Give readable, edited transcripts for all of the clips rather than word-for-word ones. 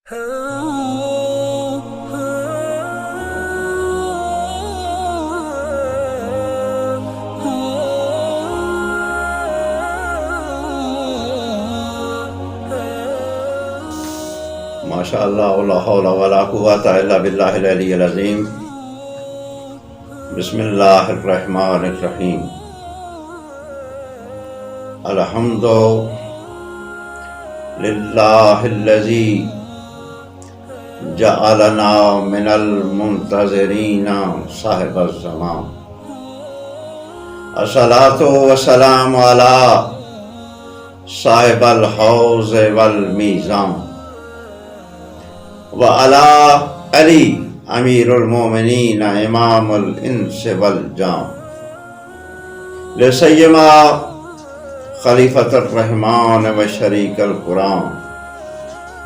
ماشاء اللہ لا حول ولا قوۃ الا باللہ العلی العظیم۔ بسم اللہ الرحمن الرحیم۔ الحمد للہ الذی جعلنا من المنتظرین صاحب الزمان۔ الصلاۃ والسلام علی صاحب الحوض والمیزان وعلی علی امیر المومنین امام الانس والجان، لسیما خلیفۃ الرحمن و شریک القرآن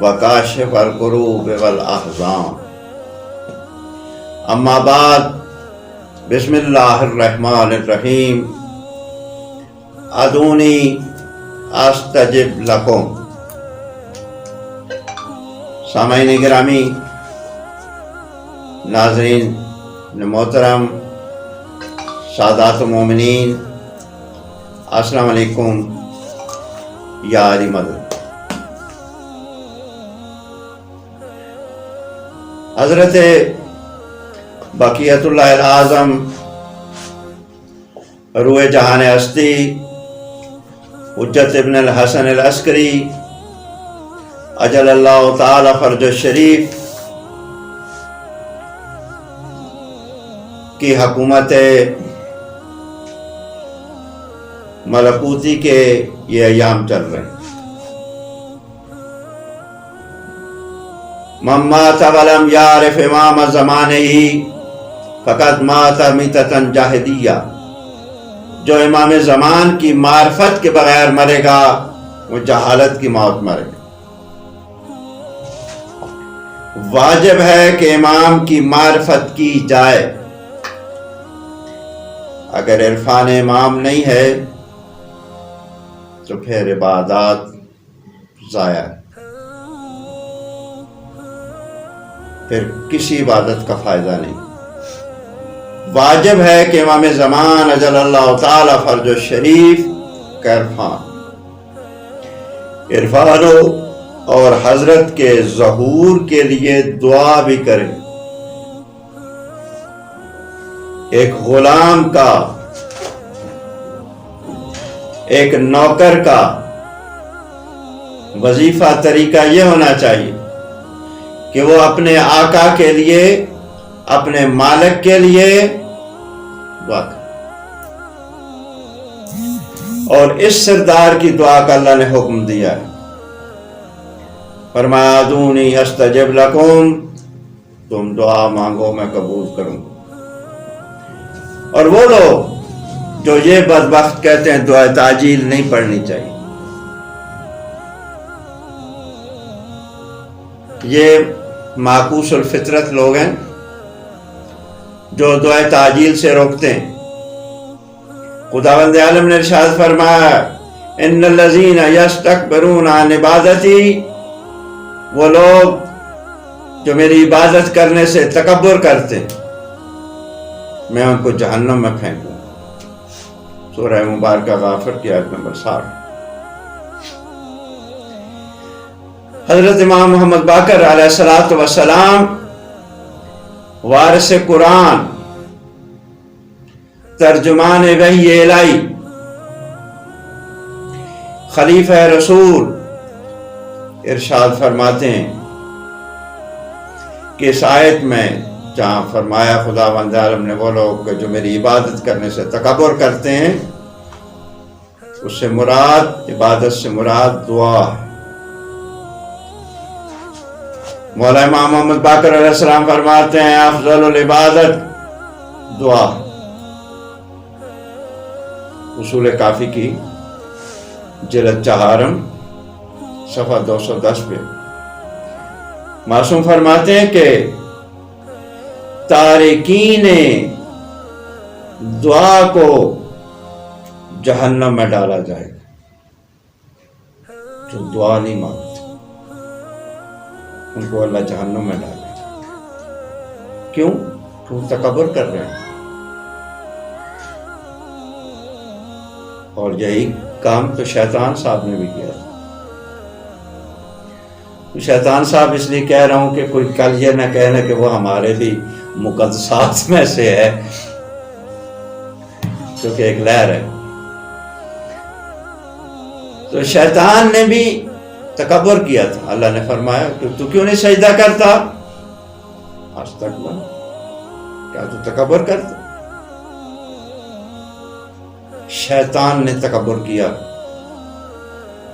وکاشف الکروب والاحزان۔ اما بعد، بسم اللہ الرحمن الرحیم۔ ادعونی استجب لکم۔ سامعین گرامی، ناظرین محترم، سادات مومنین، السلام علیکم یا علی مدد۔ حضرت بقیت اللہ الاعظم روح جہان ہستی حجت ابن الحسن العسکری اجل اللہ تعالی فرج الشریف کی حکومت ملکوتی کے یہ ایام چل رہے ہیں۔ من مات ولم یعرف امام زمانہ فقد مات میتۃ جاہلیہ۔ جو امام زمان کی معرفت کے بغیر مرے گا وہ جہالت کی موت مرے گا۔ واجب ہے کہ امام کی معرفت کی جائے۔ اگر عرفان امام نہیں ہے تو پھر عبادات ضائع ہے، پھر کسی عبادت کا فائدہ نہیں۔ واجب ہے کہ امام زمان اجل اللہ تعالی فرج الشریف کا عرفان ہو اور حضرت کے ظہور کے لیے دعا بھی کریں۔ ایک غلام کا، ایک نوکر کا وظیفہ طریقہ یہ ہونا چاہیے کہ وہ اپنے آقا کے لیے، اپنے مالک کے لیے دعا کرے، اور اس سردار کی دعا کا اللہ نے حکم دیا ہے۔ فرمایا ادعونی استجب لکم، تم دعا مانگو میں قبول کروں گا۔ اور وہ لوگ جو یہ بدبخت کہتے ہیں دعا تعجیل نہیں پڑھنی چاہیے، یہ معکوس الفطرت لوگ ہیں جو دعا تعجیل سے روکتے ہیں۔ خداوند عالم نے ارشاد فرمایا ان الذین یستکبرون عن عبادتی، وہ لوگ جو میری عبادت کرنے سے تکبر کرتے ہیں میں ان کو جہنم میں پھینکوں۔ سورہ مبارکہ غافر کی آیت نمبر 60۔ حضرت امام محمد باقر علیہ الصلوۃ والسلام وارث قرآن، ترجمان وحی الہی، خلیفہ رسول، ارشاد فرماتے ہیں کہ اس آیت میں جہاں فرمایا خداوند عالم نے وہ لوگ جو میری عبادت کرنے سے تکبر کرتے ہیں، اس سے مراد، عبادت سے مراد دعا ہے۔ مولا امام محمد باقر علیہ السلام فرماتے ہیں افضل العبادت دعا۔ اصول کافی کی جلد 4 صفحہ 210 پہ معصوم فرماتے ہیں کہ تارکین دعا کو جہنم میں ڈالا جائے گا، جو دعا نہیں مانگتے۔ ان کو اللہ جہنم میں ڈالے. کیوں؟ کیوں تکبر کر رہے ہیں. اور یہی کام تو شیطان صاحب نے بھی کیا. شیطان صاحب اس لیے کہہ رہا ہوں کہ کوئی کل یہ نہ کہنا کہ وہ ہمارے بھی مقدسات میں سے ہے، کیونکہ ایک لہر ہے. تو شیطان نے بھی تکبر کیا تھا. اللہ نے فرمایا کہ تو کیوں نہیں سجدہ کرتا؟ استغفر، کیا تو تکبر کرتا؟ شیطان نے تکبر کیا.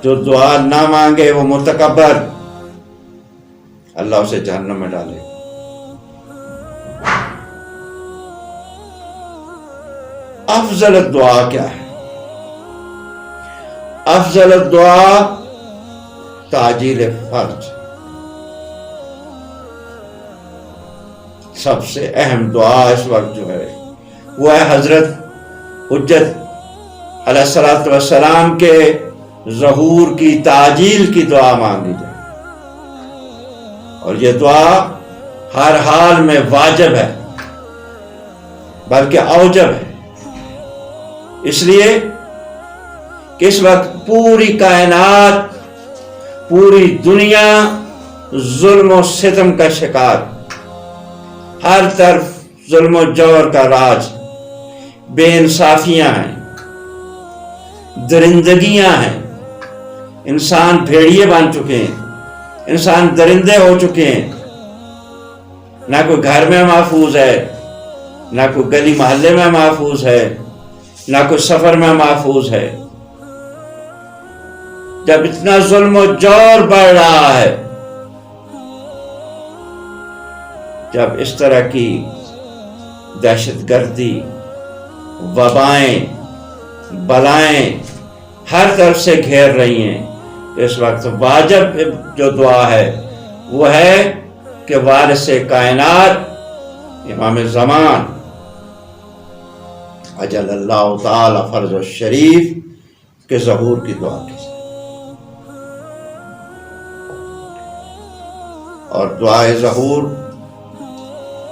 جو دعا نہ مانگے وہ متکبر، اللہ اسے جہنم میں ڈالے. افضل الدعا کیا ہے؟ افضل الدعا تعجیل فرج. سب سے اہم دعا اس وقت جو ہے وہ ہے حضرت حجت علیہ السلام کے ظہور کی تعجیل کی دعا مانگی جائے. اور یہ دعا ہر حال میں واجب ہے، بلکہ اوجب ہے. اس لیے کہ اس وقت پوری کائنات، پوری دنیا ظلم و ستم کا شکار، ہر طرف ظلم و جور کا راج، بے انصافیاں ہیں، درندگیاں ہیں. انسان بھیڑیے بن چکے ہیں، انسان درندے ہو چکے ہیں. نہ کوئی گھر میں محفوظ ہے، نہ کوئی گلی محلے میں محفوظ ہے، نہ کوئی سفر میں محفوظ ہے. جب اتنا ظلم و جور بڑھ رہا ہے، جب اس طرح کی دہشت گردی، وبائیں، بلائیں ہر طرف سے گھیر رہی ہیں، اس وقت واجب جو دعا ہے وہ ہے کہ وارث کائنات امام زمان اجل اللہ تعالی فرض الشریف کے ظہور کی دعا کی. اور دعائے ظہور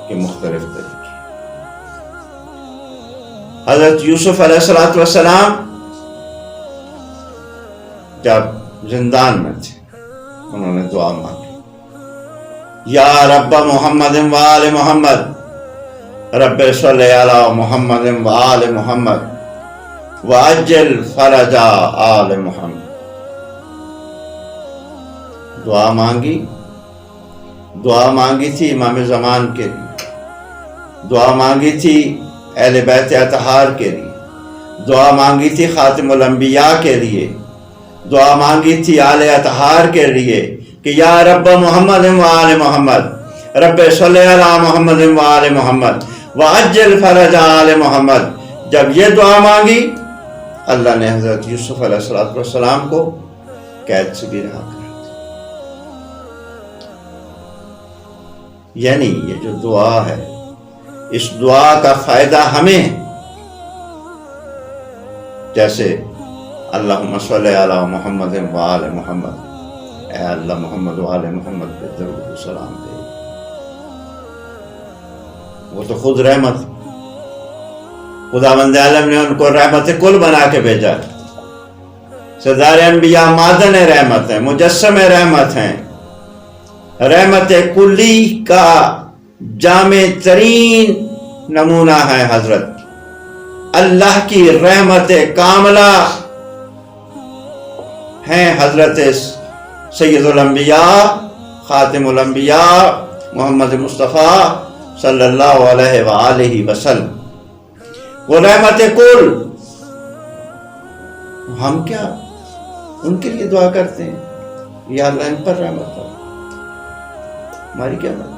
کے مختلف طریقے. حضرت یوسف علیہ السلام جب زندان میں تھے، انہوں نے دعا مانگی، یا رب محمد وآل محمد، رب صلی علی محمد وآل محمد وعجل فرج آل محمد. دعا مانگی تھی امام زمان کے لیے، دعا مانگی تھی اہل بیت اطہار کے لیے، دعا مانگی تھی خاتم الانبیاء کے لیے، دعا مانگی تھی آل اطہار کے لیے کہ یا رب محمد وآل محمد، رب صلی علی محمد وآل محمد وعجل فرج آل محمد. جب یہ دعا مانگی، اللہ نے حضرت یوسف علیہ السلام کو قید سے بھی رہا کر. یعنی یہ جو دعا ہے، اس دعا کا فائدہ ہمیں، جیسے اللہم صلی علی محمد وآل محمد، اے اللہ محمد وآل محمد پہ درود و سلام دے. وہ تو خود رحمت، خداوند عالم نے ان کو رحمت کل بنا کے بھیجا. سردار انبیاء معدن رحمت ہیں، مجسم رحمت ہیں. رحمت کلی کا جامع ترین نمونہ ہے حضرت. اللہ کی رحمت کاملہ ہیں حضرت سید الانبیاء، خاتم الانبیاء محمد مصطفیٰ صلی اللہ علیہ وآلہ وسلم. وہ رحمت کل. ہم کیا ان کے لیے دعا کرتے ہیں، یا اللہ ان پر رحمت ہو، ہماری کیا بات.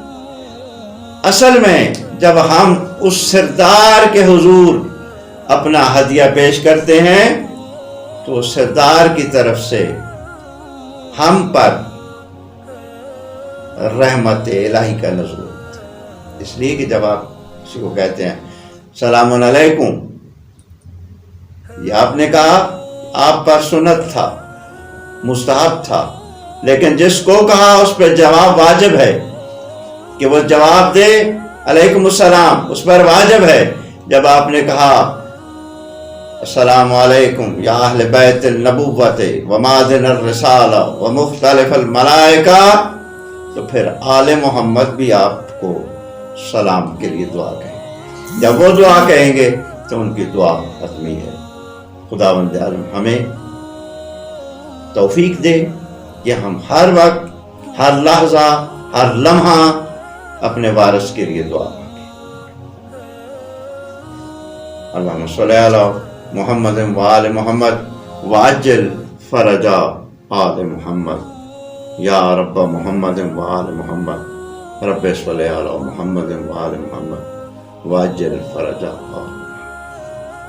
اصل میں جب ہم اس سردار کے حضور اپنا ہدیہ پیش کرتے ہیں تو سردار کی طرف سے ہم پر رحمت الہی کا نزول. اس لیے کہ جب آپ کسی کو کہتے ہیں سلام علیکم، یہ آپ نے کہا، آپ پر سنت تھا، مستحب تھا، لیکن جس کو کہا اس پہ جواب واجب ہے کہ وہ جواب دے علیکم السلام، اس پر واجب ہے۔ جب آپ نے کہا السلام علیکم یا اہل بیت النبوت و معدن الرسالہ و مختلف الملائکہ، تو پھر آل محمد بھی آپ کو سلام کے لیے دعا کہیں۔ جب وہ دعا کہیں گے تو ان کی دعا حتمی ہے۔ خداوند عالم ہمیں توفیق دے کہ ہم ہر وقت، ہر لحظہ، ہر لمحہ اپنے وارث کے لیے دعا مانگیں۔ اللہم صلی علی محمد و آل محمد وعجل فرج آل محمد، یا رب محمد و آل محمد رب صلی علی محمد و آل محمد وعجل فرج آل محمد۔